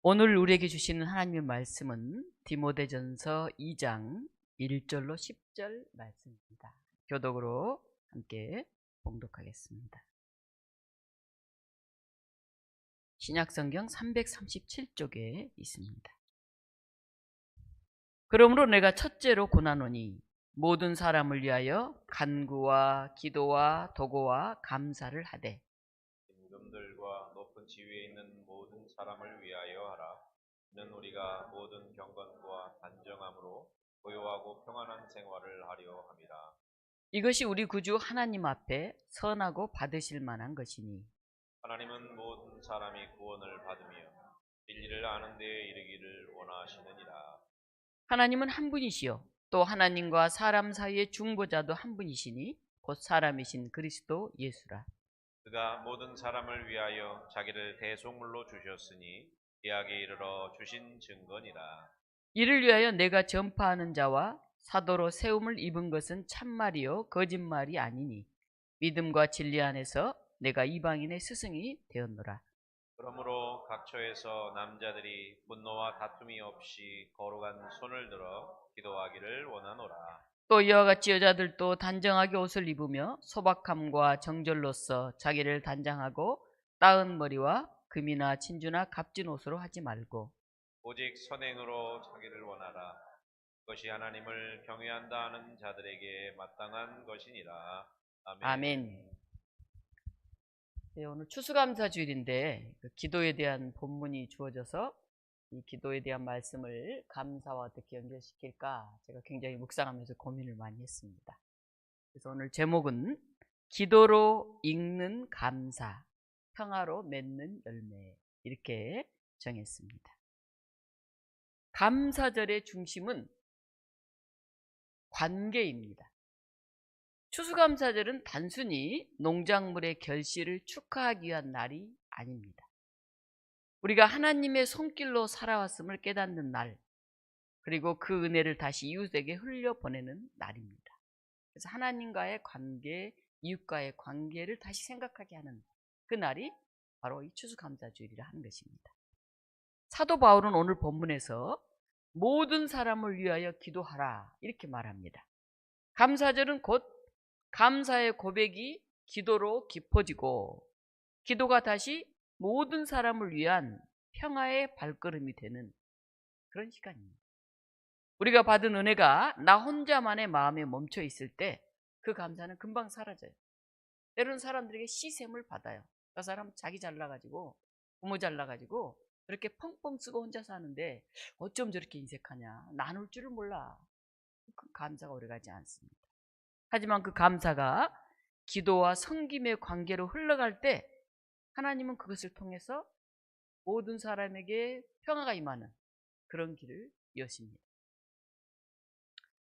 오늘 우리에게 주시는 하나님의 말씀은 디모데전서 2장 1절로 10절 말씀입니다. 교독으로 함께 봉독하겠습니다. 신약성경 337쪽에 있습니다. 그러므로 내가 첫째로 고나노니 모든 사람을 위하여 간구와 기도와 도고와 감사를 하되 임금들과 높은 지위에 있는 모든 사람을 위하여 하라. 이는 우리가 모든 경건과 단정함으로 고요하고 평안한 생활을 하려 함이라. 이것이 우리 구주 하나님 앞에 선하고 받으실 만한 것이니 하나님은 모든 사람이 구원을 받으며 진리를 아는 데에 이르기를 원하시느니라. 하나님은 한 분이시요 또 하나님과 사람 사이의 중보자도 한 분이시니 곧 사람이신 그리스도 예수라. 그가 모든 사람을 위하여 자기를 대속물로 주셨으니 예하게 이르러 주신 증거니라. 이를 위하여 내가 전파하는 자와 사도로 세움을 입은 것은 참말이요 거짓말이 아니니 믿음과 진리 안에서 내가 이방인의 스승이 되었노라. 그러므로 각처에서 남자들이 분노와 다툼이 없이 거룩한 손을 들어 기도하기를 원하노라. 또 이와 같이 여자들도 단정하게 옷을 입으며 소박함과 정절로서 자기를 단장하고 따은 머리와 금이나 진주나 값진 옷으로 하지 말고 오직 선행으로 자기를 원하라. 그것이 하나님을 경외한다 하는 자들에게 마땅한 것이니라. 아멘. 아멘. 네, 오늘 추수감사주일인데 기도에 대한 본문이 주어져서 이 기도에 대한 말씀을 감사와 어떻게 연결시킬까 제가 굉장히 묵상하면서 고민을 많이 했습니다. 그래서 오늘 제목은 기도로 읽는 감사, 평화로 맺는 열매 이렇게 정했습니다. 감사절의 중심은 관계입니다. 추수감사절은 단순히 농작물의 결실을 축하하기 위한 날이 아닙니다. 우리가 하나님의 손길로 살아왔음을 깨닫는 날, 그리고 그 은혜를 다시 이웃에게 흘려보내는 날입니다. 그래서 하나님과의 관계, 이웃과의 관계를 다시 생각하게 하는 그 날이 바로 이 추수감사주일이라 하는 것입니다. 사도 바울은 오늘 본문에서 모든 사람을 위하여 기도하라 이렇게 말합니다. 감사절은 곧 감사의 고백이 기도로 깊어지고 기도가 다시 모든 사람을 위한 평화의 발걸음이 되는 그런 시간입니다. 우리가 받은 은혜가 나 혼자만의 마음에 멈춰 있을 때 그 감사는 금방 사라져요. 때로는 사람들에게 시샘을 받아요. 그 사람 자기 잘나가지고 부모 잘나가지고 그렇게 펑펑 쓰고 혼자 사는데 어쩜 저렇게 인색하냐, 나눌 줄을 몰라. 그 감사가 오래가지 않습니다. 하지만 그 감사가 기도와 섬김의 관계로 흘러갈 때 하나님은 그것을 통해서 모든 사람에게 평화가 임하는 그런 길을 여십니다.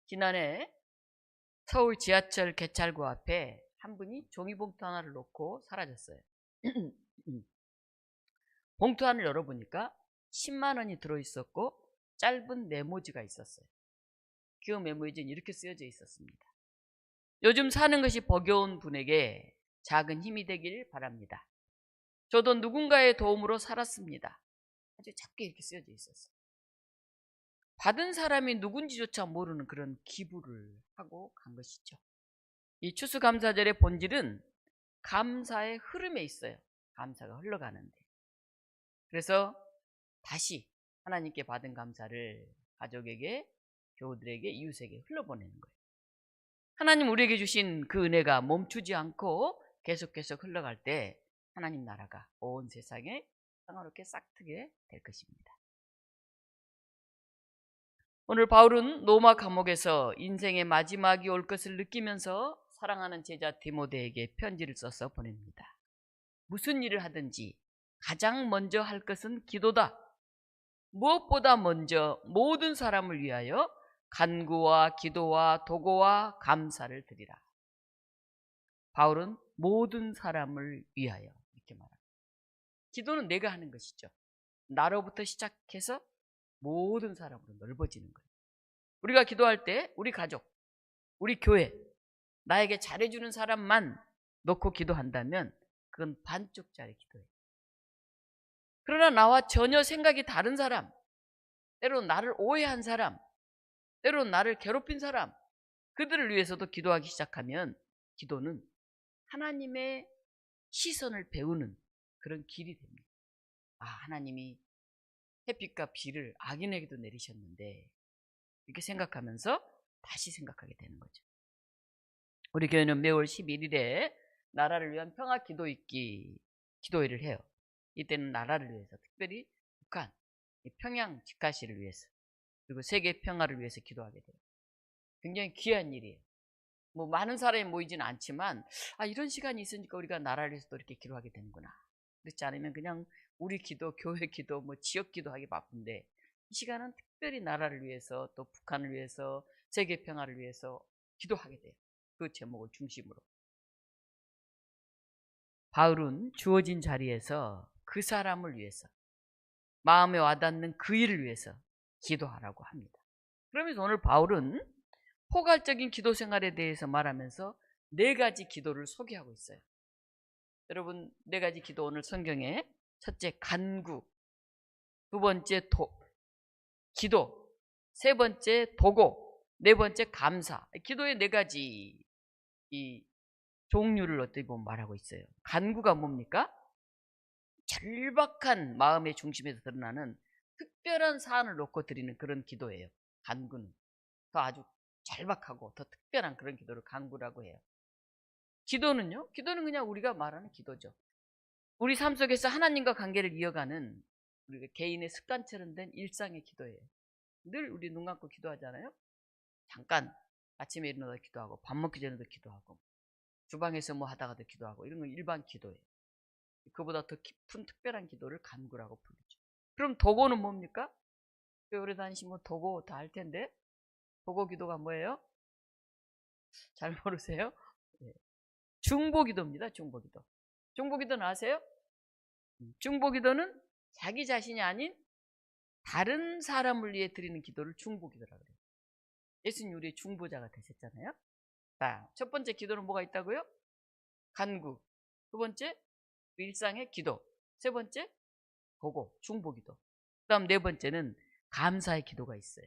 지난해 서울 지하철 개찰구 앞에 한 분이 종이봉투 하나를 놓고 사라졌어요. 봉투 안을 열어보니까 10만 원이 들어있었고 짧은 메모지가 있었어요. 그 메모지는 이렇게 쓰여져 있었습니다. 요즘 사는 것이 버거운 분에게 작은 힘이 되길 바랍니다. 저도 누군가의 도움으로 살았습니다. 아주 작게 이렇게 쓰여져 있었어요. 받은 사람이 누군지조차 모르는 그런 기부를 하고 간 것이죠. 이 추수감사절의 본질은 감사의 흐름에 있어요. 감사가 흘러가는데. 그래서 다시 하나님께 받은 감사를 가족에게, 교우들에게, 이웃에게 흘려보내는 거예요. 하나님 우리에게 주신 그 은혜가 멈추지 않고 계속 흘러갈 때 하나님 나라가 온 세상에 평화롭게 싹트게 될 것입니다. 오늘 바울은 로마 감옥에서 인생의 마지막이 올 것을 느끼면서 사랑하는 제자 디모데에게 편지를 써서 보냅니다. 무슨 일을 하든지 가장 먼저 할 것은 기도다. 무엇보다 먼저 모든 사람을 위하여 간구와 기도와 도고와 감사를 드리라. 바울은 모든 사람을 위하여 이렇게 말합니다. 기도는 내가 하는 것이죠. 나로부터 시작해서 모든 사람으로 넓어지는 거예요. 우리가 기도할 때 우리 가족, 우리 교회, 나에게 잘해주는 사람만 놓고 기도한다면 그건 반쪽짜리 기도예요. 그러나 나와 전혀 생각이 다른 사람, 때로는 나를 오해한 사람, 때로는 나를 괴롭힌 사람, 그들을 위해서도 기도하기 시작하면 기도는 하나님의 시선을 배우는 그런 길이 됩니다. 아, 하나님이 햇빛과 비를 악인에게도 내리셨는데, 이렇게 생각하면서 다시 생각하게 되는 거죠. 우리 교회는 매월 11일에 나라를 위한 평화 기도 읽기 기도회를 해요. 이때는 나라를 위해서, 특별히 북한, 평양 직가시를 위해서, 그리고 세계 평화를 위해서 기도하게 돼요. 굉장히 귀한 일이에요. 뭐 많은 사람이 모이지는 않지만, 아, 이런 시간이 있으니까 우리가 나라를 위해서 또 이렇게 기도하게 되는구나. 그렇지 않으면 그냥 우리 기도, 교회 기도, 뭐 지역 기도하기 바쁜데, 이 시간은 특별히 나라를 위해서, 또 북한을 위해서, 세계 평화를 위해서 기도하게 돼요. 그 제목을 중심으로. 바울은 주어진 자리에서 그 사람을 위해서, 마음에 와닿는 그 일을 위해서 기도하라고 합니다. 그러면서 오늘 바울은 포괄적인 기도 생활에 대해서 말하면서 4가지 기도를 소개하고 있어요. 여러분, 4가지 기도 오늘 성경에 첫째 간구, 두 번째 기도, 세 번째 도고, 네 번째 감사. 기도의 4가지 이 종류를 어떻게 보면 말하고 있어요. 간구가 뭡니까? 절박한 마음의 중심에서 드러나는 특별한 사안을 놓고 드리는 그런 기도예요. 간구는 더 아주 절박하고 더 특별한 그런 기도를 간구라고 해요. 기도는요? 기도는 그냥 우리가 말하는 기도죠. 우리 삶 속에서 하나님과 관계를 이어가는 우리가 개인의 습관처럼 된 일상의 기도예요. 늘 우리 눈 감고 기도하잖아요. 잠깐 아침에 일어나서 기도하고, 밥 먹기 전에도 기도하고, 주방에서 뭐 하다가도 기도하고, 이런 건 일반 기도예요. 그보다 더 깊은 특별한 기도를 간구라고 부르죠. 그럼 도고는 뭡니까? 오래 다니시면 도고 다 알 텐데, 도고 기도가 뭐예요? 잘 모르세요? 네. 중보기도입니다. 중보기도. 중보기도는 아세요? 중보기도는 자기 자신이 아닌 다른 사람을 위해 드리는 기도를 중보기도라고 그래요. 예수님 우리의 중보자가 되셨잖아요. 자, 첫 번째 기도는 뭐가 있다고요? 간구. 두 번째 일상의 기도. 세 번째 보고 중보기도. 그다음 네 번째는 감사의 기도가 있어요.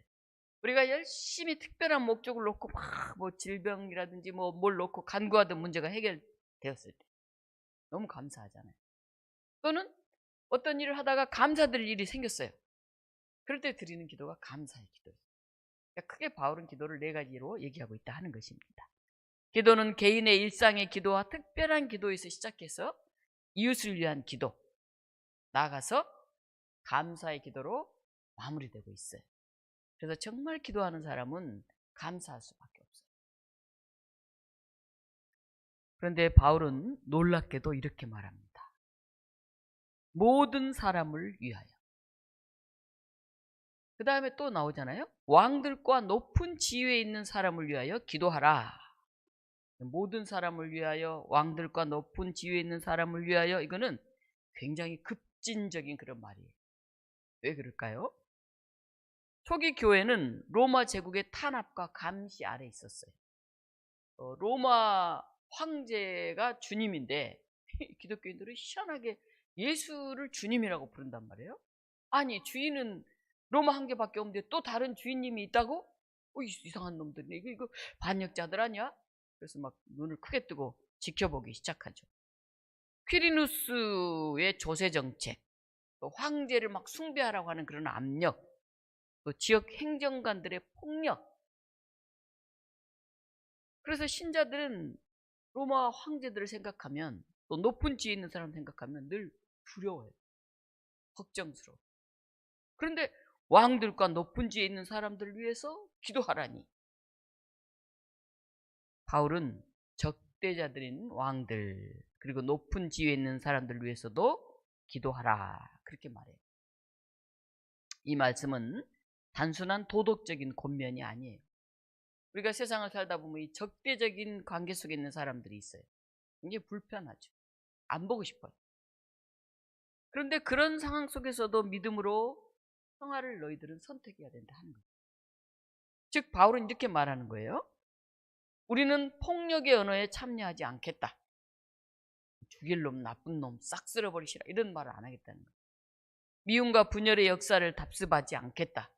우리가 열심히 특별한 목적을 놓고 막 뭐 질병이라든지 뭐 뭘 놓고 간구하던 문제가 해결되었을 때 너무 감사하잖아요. 또는 어떤 일을 하다가 감사드릴 일이 생겼어요. 그럴 때 드리는 기도가 감사의 기도예요. 그러니까 크게 바울은 기도를 4가지로 얘기하고 있다 하는 것입니다. 기도는 개인의 일상의 기도와 특별한 기도에서 시작해서 이웃을 위한 기도, 나아가서 감사의 기도로 마무리되고 있어요. 그래서 정말 기도하는 사람은 감사할 수밖에 없어요. 그런데 바울은 놀랍게도 이렇게 말합니다. 모든 사람을 위하여. 그 다음에 또 나오잖아요. 왕들과 높은 지위에 있는 사람을 위하여 기도하라. 모든 사람을 위하여, 왕들과 높은 지위에 있는 사람을 위하여, 이거는 굉장히 급진적인 그런 말이에요. 왜 그럴까요? 초기 교회는 로마 제국의 탄압과 감시 아래 있었어요. 로마 황제가 주님인데 기독교인들은 희한하게 예수를 주님이라고 부른단 말이에요. 아니, 주인은 로마 한 개밖에 없는데 또 다른 주인님이 있다고? 이상한 놈들이네. 이거 반역자들 아니야? 그래서 막 눈을 크게 뜨고 지켜보기 시작하죠. 퀴리누스의 조세 정책, 또 황제를 막 숭배하라고 하는 그런 압력, 또 지역 행정관들의 폭력. 그래서 신자들은 로마 황제들을 생각하면, 또 높은 지위에 있는 사람 생각하면 늘 두려워요. 걱정스러워. 그런데 왕들과 높은 지위에 있는 사람들을 위해서 기도하라니. 바울은 적대자들인 왕들, 그리고 높은 지위에 있는 사람들을 위해서도 기도하라, 그렇게 말해요. 이 말씀은 단순한 도덕적인 권면이 아니에요. 우리가 세상을 살다 보면 이 적대적인 관계 속에 있는 사람들이 있어요. 굉장히 불편하죠. 안 보고 싶어요. 그런데 그런 상황 속에서도 믿음으로 평화를 너희들은 선택해야 된다 하는 거예요. 즉 바울은 이렇게 말하는 거예요. 우리는 폭력의 언어에 참여하지 않겠다. 죽일 놈, 나쁜 놈, 싹 쓸어버리시라, 이런 말을 안 하겠다는 거예요. 미움과 분열의 역사를 답습하지 않겠다.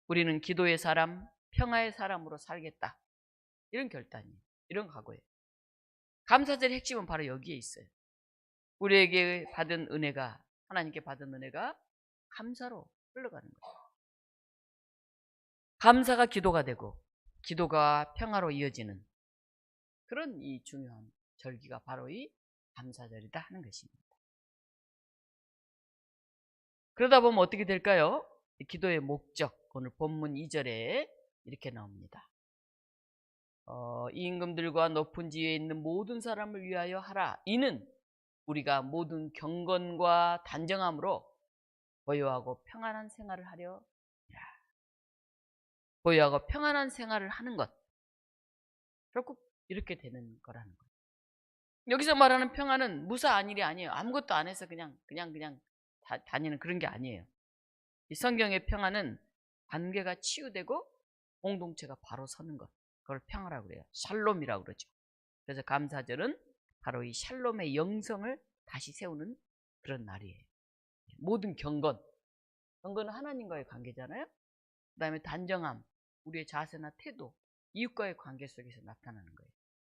우리는 기도의 사람, 평화의 사람으로 살겠다. 이런 결단이에요. 이런 각오예요. 감사절의 핵심은 바로 여기에 있어요. 우리에게 받은 은혜가, 하나님께 받은 은혜가 감사로 흘러가는 거예요. 감사가 기도가 되고 기도가 평화로 이어지는 그런 이 중요한 절기가 바로 이 감사절이다 하는 것입니다. 그러다 보면 어떻게 될까요? 기도의 목적, 오늘 본문 2절에 이렇게 나옵니다. 이 임금들과 높은 지위에 있는 모든 사람을 위하여 하라. 이는 우리가 모든 경건과 단정함으로 고요하고 평안한 생활을 하려. 고요하고 평안한 생활을 하는 것, 결국 이렇게 되는 거라는 거예요. 여기서 말하는 평안은 무사한 일이 아니에요. 아무것도 안 해서 그냥 다니는 그런 게 아니에요. 이 성경의 평안은 관계가 치유되고 공동체가 바로 서는 것, 그걸 평화라고 그래요. 샬롬이라고 그러죠. 그래서 감사절은 바로 이 샬롬의 영성을 다시 세우는 그런 날이에요. 모든 경건은 하나님과의 관계잖아요. 그 다음에 단정함, 우리의 자세나 태도, 이웃과의 관계 속에서 나타나는 거예요.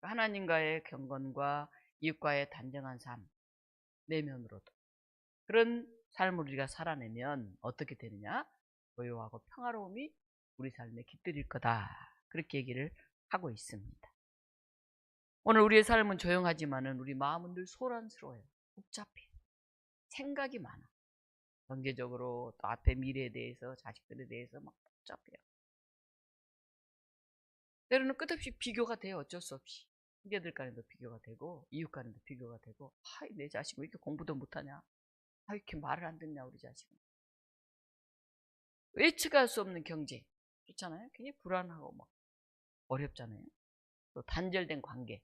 하나님과의 경건과 이웃과의 단정한 삶, 내면으로도 그런 삶을 우리가 살아내면 어떻게 되느냐? 고요하고 평화로움이 우리 삶에 깃들일 거다. 그렇게 얘기를 하고 있습니다. 오늘 우리의 삶은 조용하지만은 우리 마음은 늘 소란스러워요. 복잡해. 생각이 많아. 경제적으로 또 앞에 미래에 대해서, 자식들에 대해서 막 복잡해요. 때로는 끝없이 비교가 돼요. 어쩔 수 없이. 형제들 간에도 비교가 되고 이웃 간에도 비교가 되고, 내 자식은 왜 이렇게 공부도 못하냐, 이렇게 말을 안 듣냐 우리 자식은. 예측할 수 없는 경제, 그렇잖아요. 굉장히 불안하고 막 어렵잖아요. 또 단절된 관계,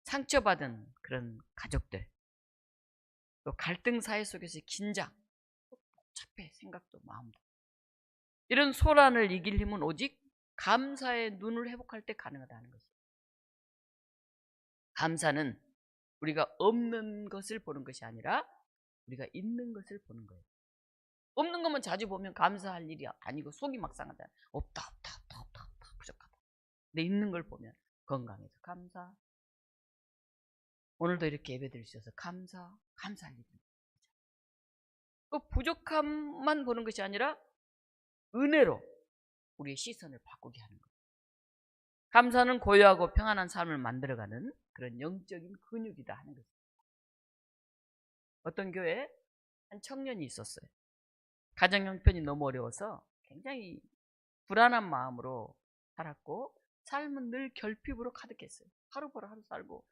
상처받은 그런 가족들, 또 갈등 사회 속에서의 긴장, 복잡해. 생각도 마음도. 이런 소란을 이길 힘은 오직 감사의 눈을 회복할 때 가능하다는 것이에요. 감사는 우리가 없는 것을 보는 것이 아니라 우리가 있는 것을 보는 거예요. 없는 것만 자주 보면 감사할 일이 아니고 속이 막 상하다. 없다 부족하다. 근데 있는 걸 보면 건강해서 감사. 오늘도 이렇게 예배드릴 수 있어서 감사할 일입니다. 그 부족함만 보는 것이 아니라 은혜로 우리의 시선을 바꾸게 하는 거예요. 감사는 고요하고 평안한 삶을 만들어가는 그런 영적인 근육이다 하는 것입니다. 어떤 교회에 한 청년이 있었어요. 가정 형편이 너무 어려워서 굉장히 불안한 마음으로 살았고 삶은 늘 결핍으로 가득했어요. 하루 벌어 하루 살고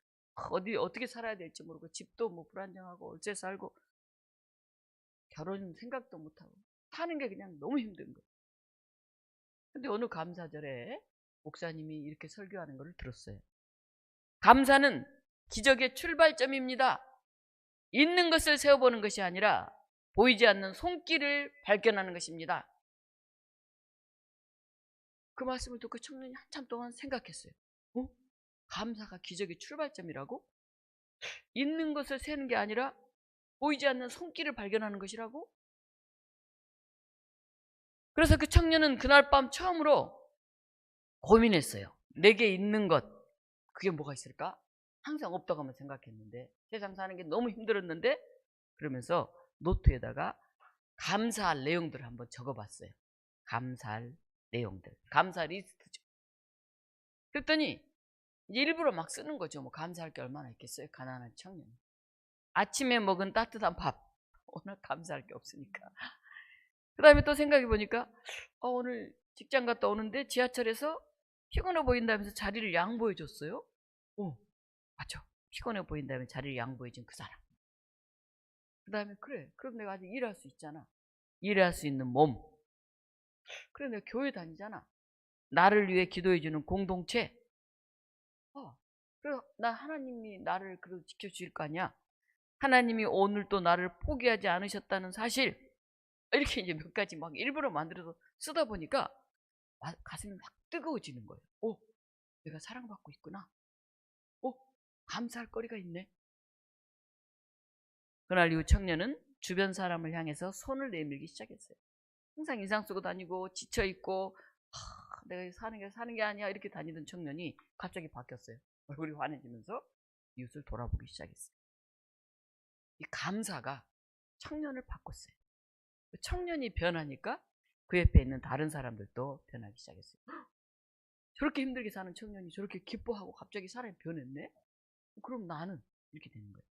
어떻게 살아야 될지 모르고 집도 뭐 불안정하고 어째 살고 결혼 생각도 못하고 사는 게 그냥 너무 힘든 거예요. 근데 어느 감사절에 목사님이 이렇게 설교하는 걸 들었어요. 감사는 기적의 출발점입니다. 있는 것을 세워보는 것이 아니라 보이지 않는 손길을 발견하는 것입니다. 그 말씀을 듣고 청년이 한참 동안 생각했어요. 감사가 기적의 출발점이라고? 있는 것을 세는 게 아니라 보이지 않는 손길을 발견하는 것이라고? 그래서 그 청년은 그날 밤 처음으로 고민했어요. 내게 있는 것, 그게 뭐가 있을까? 항상 없다고만 생각했는데, 세상 사는 게 너무 힘들었는데, 그러면서 노트에다가 감사할 내용들을 한번 적어봤어요. 감사할 내용들, 감사 리스트죠. 그랬더니 일부러 막 쓰는 거죠. 뭐 감사할 게 얼마나 있겠어요, 가난한 청년. 아침에 먹은 따뜻한 밥, 오늘 감사할 게 없으니까. 그 다음에 또 생각해 보니까 오늘 직장 갔다 오는데 지하철에서 피곤해 보인다면서 자리를 양보해 줬어요. 맞죠. 피곤해 보인다면 자리를 양보해 준 그 사람. 그 다음에 그래, 그럼 내가 아직 일할 수 있잖아. 일할 수 있는 몸. 그래, 내가 교회 다니잖아. 나를 위해 기도해 주는 공동체. 그래, 나 하나님이 나를 그래도 지켜주실 거 아니야. 하나님이 오늘 또 나를 포기하지 않으셨다는 사실. 이렇게 이제 몇 가지 막 일부러 만들어서 쓰다 보니까 가슴이 확 뜨거워지는 거예요. 내가 사랑받고 있구나. 감사할 거리가 있네. 그날 이후 청년은 주변 사람을 향해서 손을 내밀기 시작했어요. 항상 인상 쓰고 다니고 지쳐있고 내가 사는 게 아니야 이렇게 다니던 청년이 갑자기 바뀌었어요. 얼굴이 환해지면서 이웃을 돌아보기 시작했어요. 이 감사가 청년을 바꿨어요. 청년이 변하니까 그 옆에 있는 다른 사람들도 변하기 시작했어요. 저렇게 힘들게 사는 청년이 저렇게 기뻐하고 갑자기 사람이 변했네? 그럼 나는 이렇게 되는 거예요.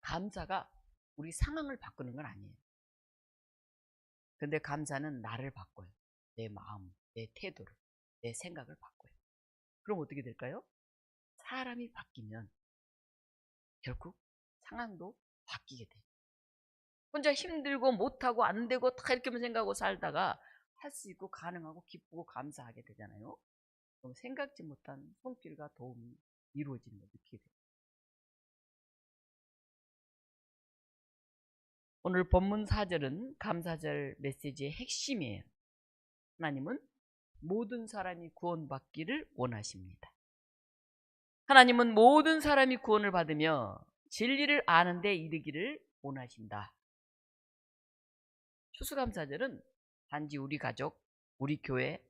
감사가 우리 상황을 바꾸는 건 아니에요. 근데 감사는 나를 바꿔요. 내 마음, 내 태도를, 내 생각을 바꿔요. 그럼 어떻게 될까요? 사람이 바뀌면 결국 상황도 바뀌게 돼요. 혼자 힘들고 못하고 안 되고 다 이렇게만 생각하고 살다가 할 수 있고 가능하고 기쁘고 감사하게 되잖아요. 그럼 생각지 못한 손길과 도움이 이루어지는 걸 느끼게 돼요. 오늘 본문 4절은 감사절 메시지의 핵심이에요. 하나님은 모든 사람이 구원받기를 원하십니다. 하나님은 모든 사람이 구원을 받으며 진리를 아는 데 이르기를 원하신다. 추수감사절은 단지 우리 가족, 우리 교회,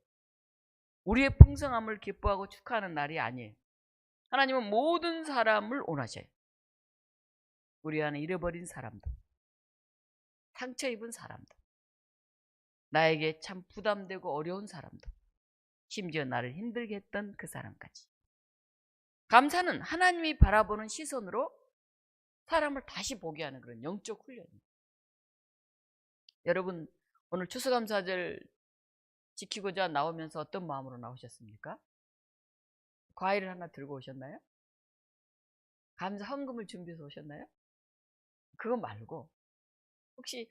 우리의 풍성함을 기뻐하고 축하하는 날이 아니에요. 하나님은 모든 사람을 원하셔요. 우리 안에 잃어버린 사람도, 상처 입은 사람도, 나에게 참 부담되고 어려운 사람도, 심지어 나를 힘들게 했던 그 사람까지. 감사는 하나님이 바라보는 시선으로 사람을 다시 보게 하는 그런 영적 훈련입니다. 여러분, 오늘 추수감사절 지키고자 나오면서 어떤 마음으로 나오셨습니까? 과일을 하나 들고 오셨나요? 감사 헌금을 준비해서 오셨나요? 그거 말고 혹시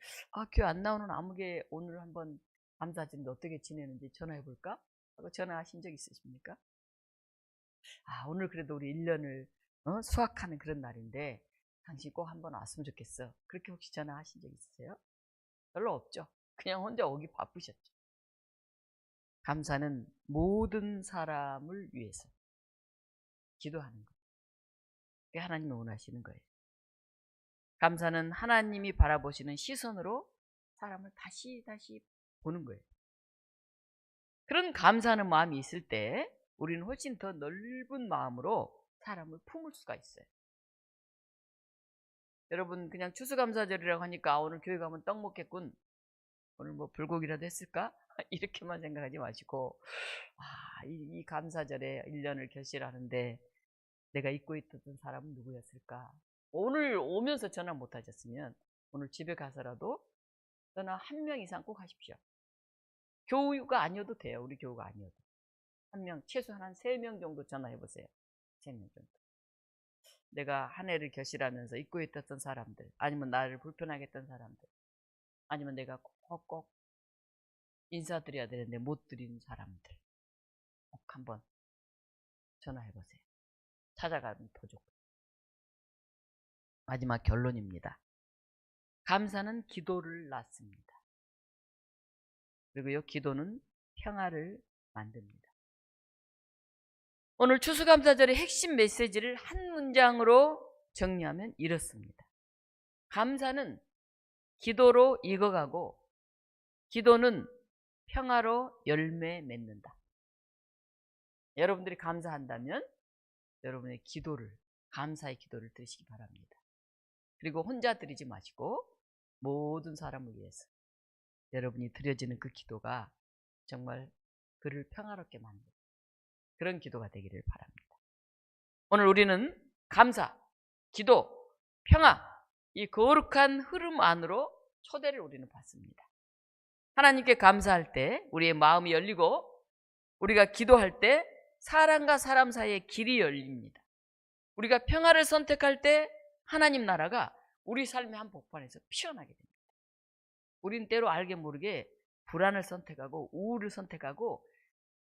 교회 안 나오는 아무개 오늘 한번 감사절인데 어떻게 지내는지 전화해 볼까? 하고 전화하신 적 있으십니까? 오늘 그래도 우리 1년을 수확하는 그런 날인데 당신 꼭 한번 왔으면 좋겠어. 그렇게 혹시 전화하신 적 있으세요? 별로 없죠. 그냥 혼자 오기 바쁘셨죠. 감사는 모든 사람을 위해서 기도하는 거예요. 그게 하나님이 원하시는 거예요. 감사는 하나님이 바라보시는 시선으로 사람을 다시 보는 거예요. 그런 감사하는 마음이 있을 때 우리는 훨씬 더 넓은 마음으로 사람을 품을 수가 있어요. 여러분 그냥 추수감사절이라고 하니까 오늘 교회 가면 떡 먹겠군, 오늘 뭐 불고기라도 했을까? 이렇게만 생각하지 마시고 이 감사절에 1년을 결실하는데 내가 잊고 있던 사람은 누구였을까? 오늘 오면서 전화 못 하셨으면 오늘 집에 가서라도 전화 한 명 이상 꼭 하십시오. 교우가 아니어도 돼요. 우리 교우가 아니어도 한 명, 최소한 한 3명 정도 전화해 보세요. 3명 정도. 내가 한 해를 결실하면서 잊고 있었던 사람들, 아니면 나를 불편하게 했던 사람들, 아니면 내가 꼭 인사드려야 되는데 못 드린 사람들 꼭 한번 전화해 보세요. 찾아가면 더 좋고. 마지막 결론입니다. 감사는 기도를 낳습니다. 그리고 이 기도는 평화를 만듭니다. 오늘 추수감사절의 핵심 메시지를 한 문장으로 정리하면 이렇습니다. 감사는 기도로 익어가고 기도는 평화로 열매 맺는다. 여러분들이 감사한다면 여러분의 기도를, 감사의 기도를 드리시기 바랍니다. 그리고 혼자 드리지 마시고 모든 사람을 위해서 여러분이 드려지는 그 기도가 정말 그를 평화롭게 만드는 그런 기도가 되기를 바랍니다. 오늘 우리는 감사, 기도, 평화, 이 거룩한 흐름 안으로 초대를 우리는 받습니다. 하나님께 감사할 때 우리의 마음이 열리고 우리가 기도할 때 사람과 사람 사이의 길이 열립니다. 우리가 평화를 선택할 때 하나님 나라가 우리 삶의 한 복판에서 피어나게 됩니다. 우린 때로 알게 모르게 불안을 선택하고 우울을 선택하고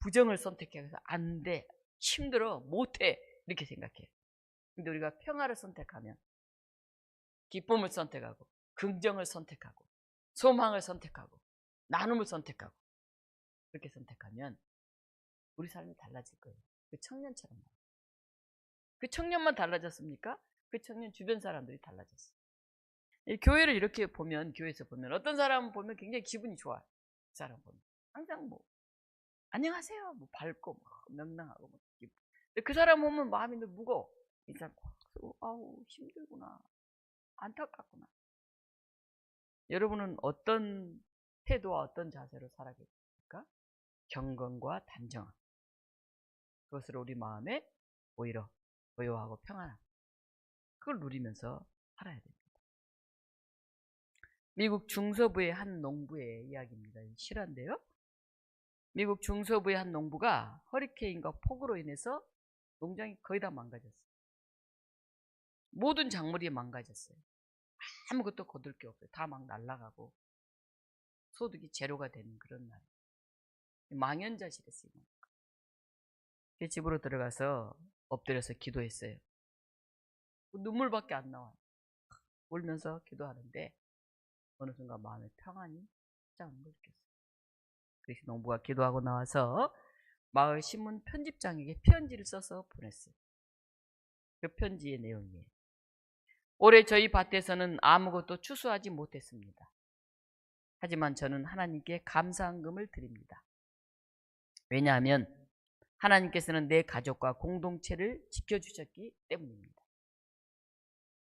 부정을 선택해서 안 돼, 힘들어, 못해 이렇게 생각해요. 근데 우리가 평화를 선택하면, 기쁨을 선택하고 긍정을 선택하고 소망을 선택하고 나눔을 선택하고 그렇게 선택하면 우리 삶이 달라질 거예요. 그 청년처럼. 그 청년만 달라졌습니까? 그 청년 주변 사람들이 달라졌어요. 이 교회를 이렇게 보면, 교회에서 보면 어떤 사람 보면 굉장히 기분이 좋아요. 그 사람 보면 항상 뭐 안녕하세요 뭐 밝고 막 명랑하고 뭐 근데 그 사람 보면 마음이 늘 무거워. 이 사람 아우 힘들구나, 안타깝구나. 여러분은 어떤 태도와 어떤 자세로 살아계십니까? 경건과 단정함, 그것을 우리 마음에 오히려 고요하고 평안함, 그걸 누리면서 살아야 됩니다. 미국 중서부의 한 농부의 이야기입니다. 실화인데요. 미국 중서부의 한 농부가 허리케인과 폭우로 인해서 농장이 거의 다 망가졌어요. 모든 작물이 망가졌어요. 아무것도 거둘 게 없어요. 다 막 날아가고 소득이 제로가 되는 그런 날. 망연자실했어요. 집으로 들어가서 엎드려서 기도했어요. 눈물밖에 안 나와요. 울면서 기도하는데 어느 순간 마음에 평안이 찾아오는 걸 느꼈어요. 그래서 농부가 기도하고 나와서 마을 신문 편집장에게 편지를 써서 보냈어요. 그 편지의 내용이에요. 올해 저희 밭에서는 아무것도 추수하지 못했습니다. 하지만 저는 하나님께 감사한금을 드립니다. 왜냐하면 하나님께서는 내 가족과 공동체를 지켜주셨기 때문입니다.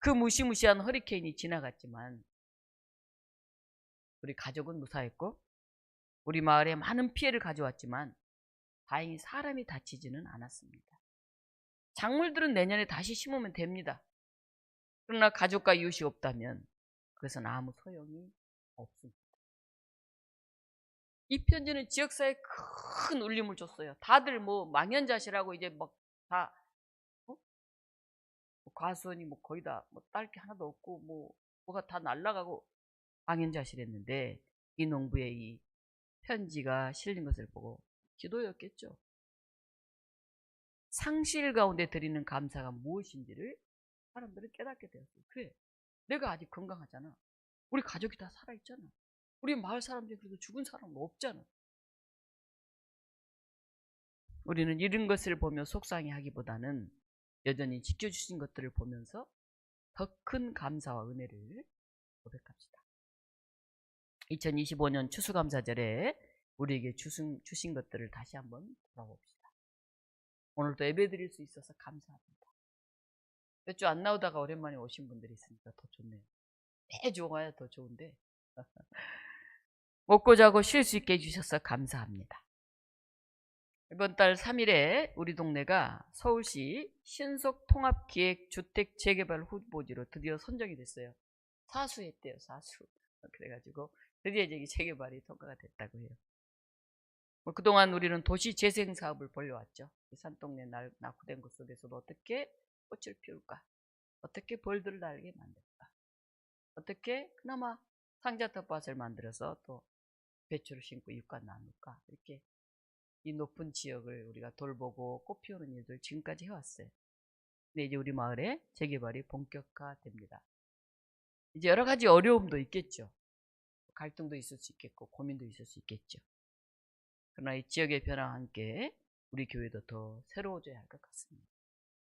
그 무시무시한 허리케인이 지나갔지만 우리 가족은 무사했고 우리 마을에 많은 피해를 가져왔지만 다행히 사람이 다치지는 않았습니다. 작물들은 내년에 다시 심으면 됩니다. 그러나 가족과 이웃이 없다면 그것은 아무 소용이 없습니다. 이 편지는 지역사회에 큰 울림을 줬어요. 다들 뭐 망연자실하고 이제 막 다 과수원이 뭐 거의 다 뭐 딸 게 하나도 없고 뭐가 다 날아가고 망연자실했는데 이 농부의 이 편지가 실린 것을 보고 기도였겠죠. 상실 가운데 드리는 감사가 무엇인지를 사람들은 깨닫게 되었어요. 그래, 내가 아직 건강하잖아. 우리 가족이 다 살아있잖아. 우리 마을 사람들이 그래도 죽은 사람은 없잖아. 우리는 이런 것을 보며 속상해하기보다는 여전히 지켜주신 것들을 보면서 더 큰 감사와 은혜를 고백합시다. 2025년 추수감사절에 우리에게 주신 것들을 다시 한번 돌아봅시다. 오늘도 예배드릴 수 있어서 감사합니다. 몇 주 안 나오다가 오랜만에 오신 분들이 있으니까 더 좋네요. 매주 와야 더 좋은데 먹고 자고 쉴 수 있게 해주셔서 감사합니다. 이번 달 3일에 우리 동네가 서울시 신속통합기획주택 재개발 후보지로 드디어 선정이 됐어요. 사수했대요, 사수. 그래가지고 드디어 이제 재개발이 통과가 됐다고 해요. 그동안 우리는 도시재생 사업을 벌려왔죠. 산동네 낙후된 곳 속에서도 어떻게 꽃을 피울까? 어떻게 벌들을 날게 만들까? 어떻게 그나마 상자 텃밭을 만들어서 또 배추를 심고 잎과 나눌까? 이렇게 이 높은 지역을 우리가 돌보고 꽃 피우는 일들 지금까지 해왔어요. 근데 이제 우리 마을에 재개발이 본격화됩니다. 이제 여러 가지 어려움도 있겠죠. 갈등도 있을 수 있겠고 고민도 있을 수 있겠죠. 그러나 이 지역의 변화와 함께 우리 교회도 더 새로워져야 할 것 같습니다.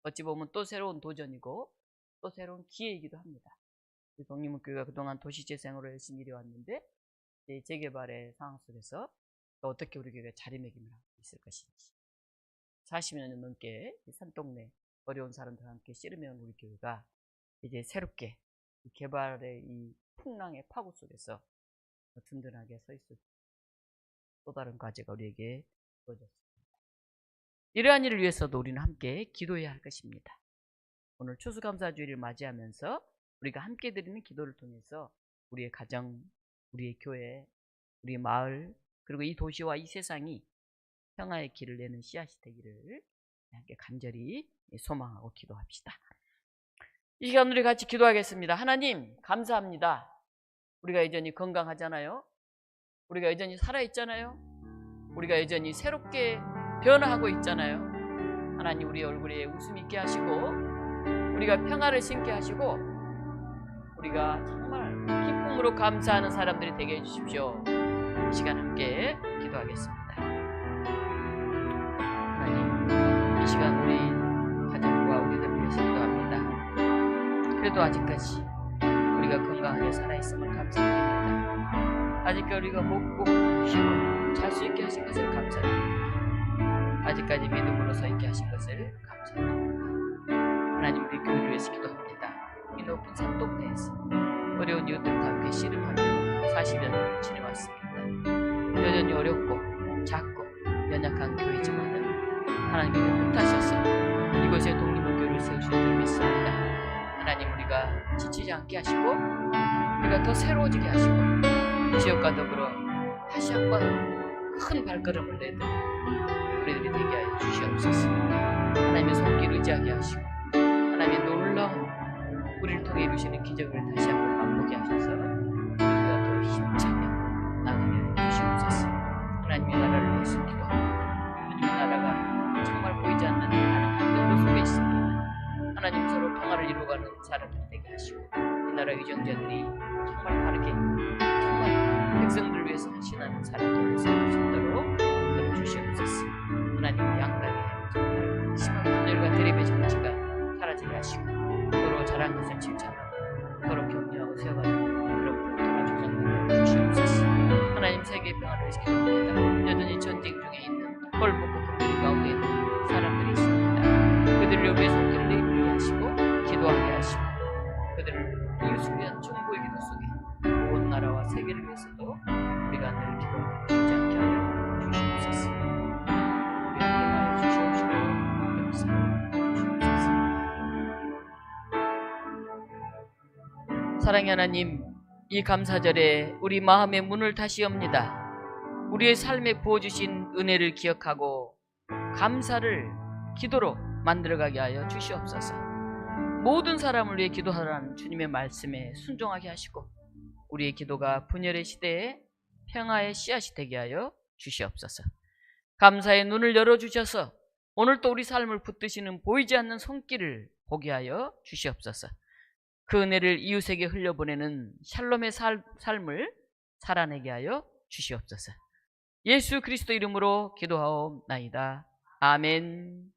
어찌 보면 또 새로운 도전이고 또 새로운 기회이기도 합니다. 우리 독립문교회가 그동안 도시재생으로 열심히 일해왔는데 이제 재개발의 상황 속에서 또 어떻게 우리 교회가 자리매김을 하고 있을 것인지 40년 넘게 산동네 어려운 사람들과 함께 씨름해온 우리 교회가 이제 새롭게 이 개발의 이 풍랑의 파고 속에서 든든하게 서 있을 또 다른 과제가 우리에게 주어졌습니다. 이러한 일을 위해서도 우리는 함께 기도해야 할 것입니다. 오늘 추수감사주일을 맞이하면서 우리가 함께 드리는 기도를 통해서 우리의 가정, 우리의 교회, 우리 마을, 그리고 이 도시와 이 세상이 평화의 길을 내는 씨앗이 되기를 함께 간절히 소망하고 기도합시다. 이 시간 우리 같이 기도하겠습니다. 하나님 감사합니다. 우리가 여전히 건강하잖아요. 우리가 여전히 살아있잖아요. 우리가 여전히 새롭게 변화하고 있잖아요. 하나님 우리 얼굴에 웃음 있게 하시고 우리가 평화를 신게 하시고 우리가 정말 기쁨으로 감사하는 사람들이 되게 해주십시오. 이 시간 함께 기도하겠습니다. 하나님 이 시간 우리 가족과 우리들 위해서 기도합니다. 그래도 아직까지 우리가 건강하게 살아있음을 감사드립니다. 아직까지 우리가 먹고 쉬고 잘 수 있게 하신 것을 감사드립니다. 아직까지 믿음으로 서 있게 하신 것을 감사드립니다. 하나님, 우리 교회를 위해서 기도합니다. 이 높은 산 동네에서 어려운 이웃들과 함께 씨름하며 40여년을 지내왔습니다. 여전히 어렵고 작고 연약한 교회지만은 하나님께서 뜻하셔서 이곳에 독립문교를 세우실 줄 믿습니다. 하나님, 우리가 지치지 않게 하시고 우리가 더 새로워지게 하시고 지역과 더불어 다시 한번 큰 발걸음을 내든 우리들이 되게 하여 주시옵소서. 하나님의 손길 의지하게 하시고 하나님의 놀라운 우리를 통해 이루시는 기적을 다시 한번 맛보게 하셔서 우리가 더 힘차게 나가게 하여 주시옵소서. 하나님의 나라를 위해서 기도합니다. 하나님의 나라가 정말 보이지 않는 많은 갈등도 속에 있습니다. 하나님, 서로 평화를 이루어가는 사람들이 되게 하시고 이 나라 위정자들이 정말 바르게 정말 백성들을 위해서 헌신하는 사람들을 세울 수 있도록 이끌어 주시옵소서. 하나님, 양락에 정말 심한 분열과 대립의 정치가 사라지게 하시고 서로 잘한 것을 칭찬하고 서로 격려하고 세워가는 그런 분들과 조성되게 주시옵소서. 하나님, 세계의 평화를 위해서 기도합니다. 여전히 전쟁 중에 있는 헐벗고 굶주린 가운데 있는 사람들이 있습니다. 그들을 위해 손길을 내밀게 하시고 기도하게 하시고 그들을 이웃을 위한 중보의 기도 속에 온 나라와 세계를 위해서도 우리가 늘 기도하고 주지 않게 하여 주시옵소서. 우리 함께 하여 주시옵시고 역사하여 주시옵소서. 사랑의 하나님, 이 감사절에 우리 마음의 문을 다시 엽니다. 우리의 삶에 부어주신 은혜를 기억하고 감사를 기도로 만들어가게 하여 주시옵소서. 모든 사람을 위해 기도하라는 주님의 말씀에 순종하게 하시고 우리의 기도가 분열의 시대에 평화의 씨앗이 되게 하여 주시옵소서. 감사의 눈을 열어주셔서 오늘 또 우리 삶을 붙드시는 보이지 않는 손길을 보게 하여 주시옵소서. 그 은혜를 이웃에게 흘려보내는 샬롬의 삶을 살아내게 하여 주시옵소서. 예수 그리스도 이름으로 기도하옵나이다. 아멘.